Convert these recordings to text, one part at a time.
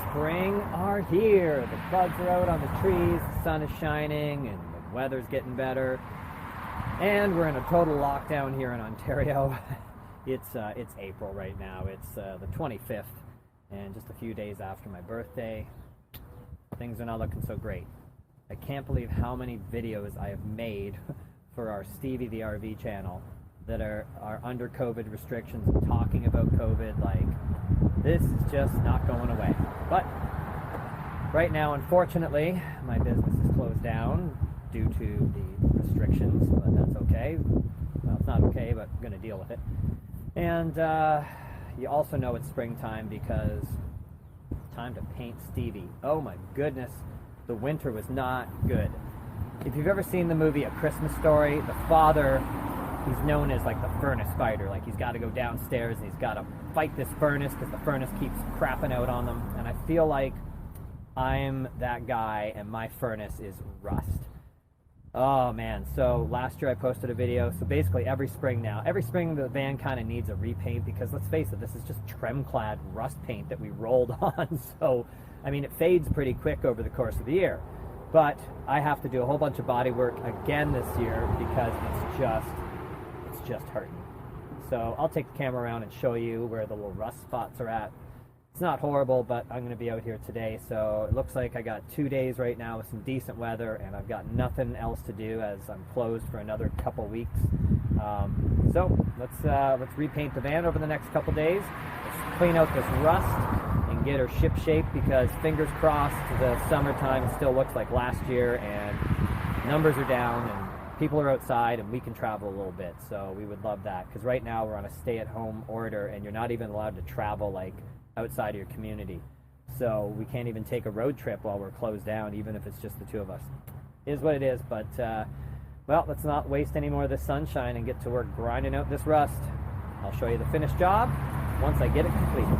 spring are here. The buds are out on the trees, the sun is shining, and the weather's getting better. And we're in a total lockdown here in Ontario. It's April right now. It's the 25th, and just a few days after my birthday. Things are not looking so great. I can't believe how many videos I have made for our Stevie the RV channel that are under COVID restrictions and talking about COVID. Like, this is just not going away. But right now, unfortunately, my business is closed down due to the restrictions, but that's okay. Well, it's not okay, but I'm going to deal with it. And you also know it's springtime because it's time to paint Stevie. Oh my goodness, the winter was not good. If you've ever seen the movie A Christmas Story, the father, he's known as like the furnace fighter. Like, he's got to go downstairs and he's got to fight this furnace because the furnace keeps crapping out on them. And I feel like I'm that guy and my furnace is rust. Oh man, so last year I posted a video. So basically every spring the van kind of needs a repaint because, let's face it, this is just trim-clad rust paint that we rolled on. So, I mean, it fades pretty quick over the course of the year. But I have to do a whole bunch of body work again this year because it's just hurting. So I'll take the camera around and show you where the little rust spots are at. It's not horrible, but I'm going to be out here today, so it looks like I got 2 days right now with some decent weather, and I've got nothing else to do as I'm closed for another couple weeks. So let's repaint the van over the next couple days. Let's clean out this rust and get her ship shape, because fingers crossed the summertime still looks like last year and numbers are down and people are outside and we can travel a little bit. So we would love that, because right now we're on a stay-at-home order and you're not even allowed to travel like outside of your community. So we can't even take a road trip while we're closed down, even if it's just the two of us. It is what it is, but well, let's not waste any more of this sunshine and get to work grinding out this rust. I'll show you the finished job once I get it completed.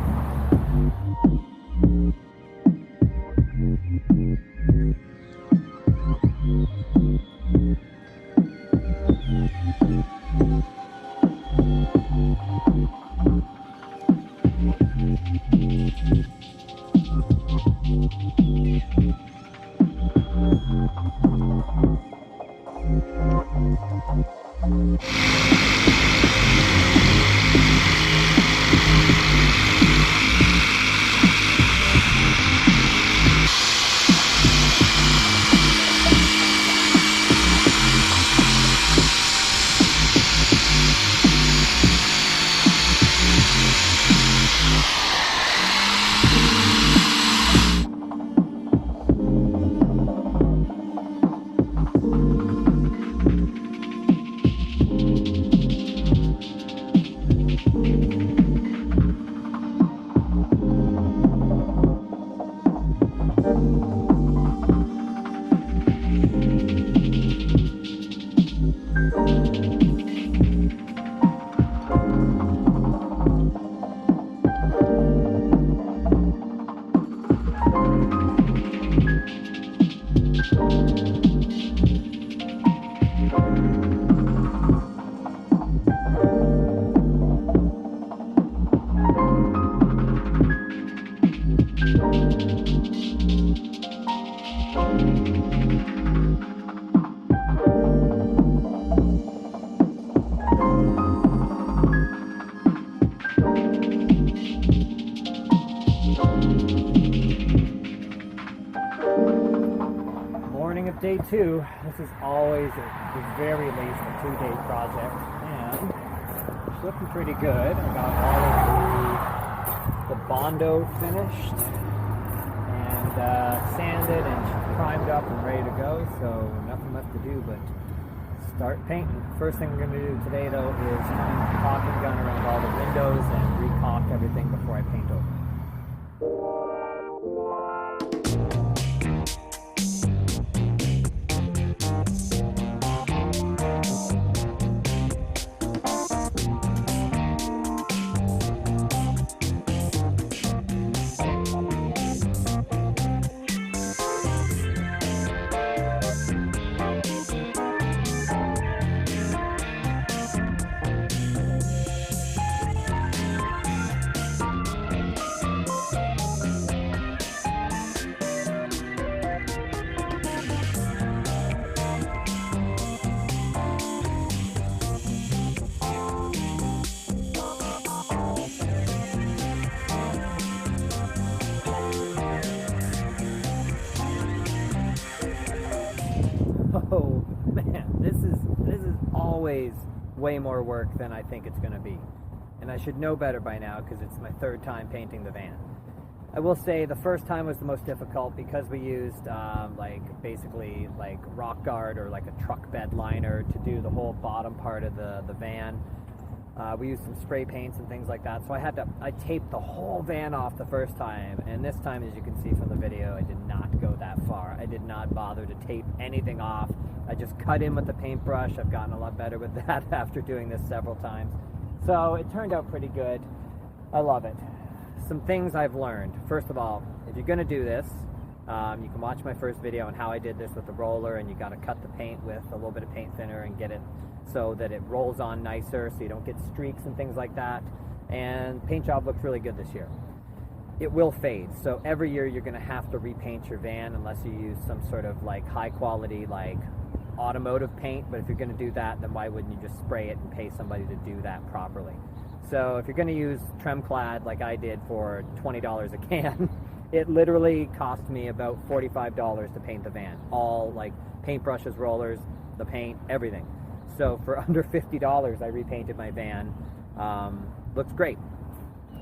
Day two. This is always, at the very least, a 2-day project, and it's looking pretty good. I got all of the Bondo finished and sanded and primed up and ready to go, so nothing left to do but start painting. First thing we're going to do today, though, is run the caulking gun around all the windows and re-caulk everything before I paint over. always way more work than I think it's going to be. And I should know better by now because it's my third time painting the van. I will say the first time was the most difficult because we used basically rock guard or like a truck bed liner to do the whole bottom part of the van. We used some spray paints and things like that, so I taped the whole van off the first time, and this time, as you can see from the video, I did not go that far. I did not bother to tape anything off. I just cut in with the paintbrush. I've gotten a lot better with that after doing this several times. So it turned out pretty good. I love it. Some things I've learned. First of all, if you're going to do this, you can watch my first video on how I did this with the roller, and you got to cut the paint with a little bit of paint thinner and get it so that it rolls on nicer so you don't get streaks and things like that. And paint job looks really good this year. It will fade, so every year you're going to have to repaint your van unless you use some sort of like high quality like automotive paint. But if you're going to do that, then why wouldn't you just spray it and pay somebody to do that properly? So if you're going to use Tremclad like I did for $20 a can, it literally cost me about $45 to paint the van. All like paintbrushes, rollers, the paint, everything. So for under $50, I repainted my van. Looks great.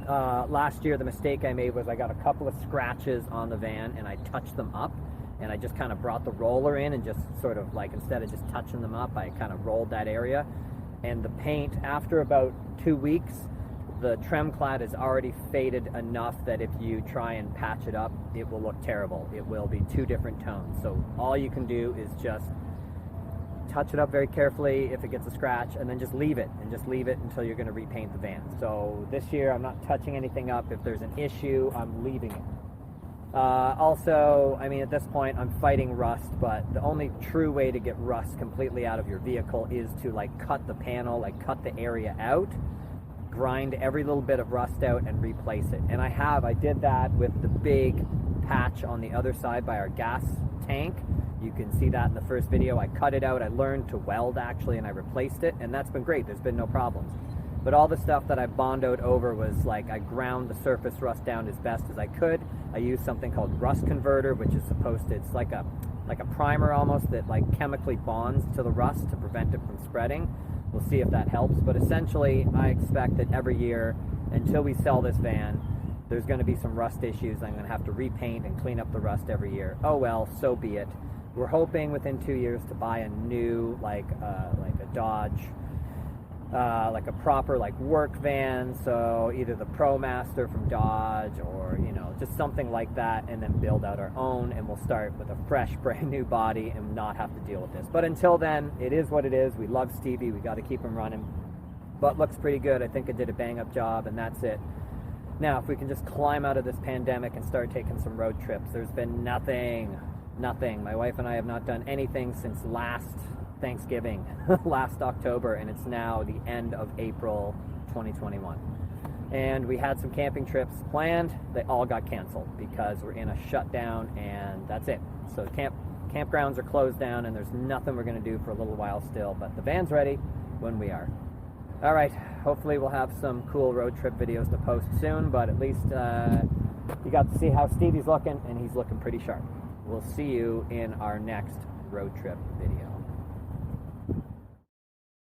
Last year, the mistake I made was I got a couple of scratches on the van and I touched them up, and I just kind of brought the roller in and just sort of like, instead of just touching them up, I kind of rolled that area. And the paint, after about 2 weeks, the Tremclad is already faded enough that if you try and patch it up, it will look terrible. It will be two different tones. So all you can do is just touch it up very carefully if it gets a scratch, and then just leave it, until you're going to repaint the van. So this year I'm not touching anything up. If there's an issue, I'm leaving it. Also, I mean, at this point I'm fighting rust, but the only true way to get rust completely out of your vehicle is to like cut the panel, like cut the area out, grind every little bit of rust out and replace it. And I did that with the big patch on the other side by our gas tank. You can see that in the first video. I cut it out, I learned to weld actually, and I replaced it, and that's been great. There's been no problems. But all the stuff that I bondoed over was like, I ground the surface rust down as best as I could. I used something called rust converter, which is it's like a primer almost that like chemically bonds to the rust to prevent it from spreading. We'll see if that helps, but essentially I expect that every year until we sell this van, there's going to be some rust issues. I'm going to have to repaint and clean up the rust every year. Oh well, so be it. We're hoping within 2 years to buy a new, like a Dodge, like a proper like work van. So either the ProMaster from Dodge, or just something like that, and then build out our own. And we'll start with a fresh, brand new body and not have to deal with this. But until then, it is what it is. We love Stevie. We got to keep him running. But looks pretty good. I think I did a bang-up job, and that's it. Now, if we can just climb out of this pandemic and start taking some road trips. There's been nothing. My wife and I have not done anything since last Thanksgiving, last October, and it's now the end of April 2021. And we had some camping trips planned. They all got canceled because we're in a shutdown, and that's it. So campgrounds are closed down, and there's nothing we're going to do for a little while still, but the van's ready when we are. All right, hopefully we'll have some cool road trip videos to post soon, but at least you got to see how Stevie's looking, and he's looking pretty sharp. We'll see you in our next road trip video.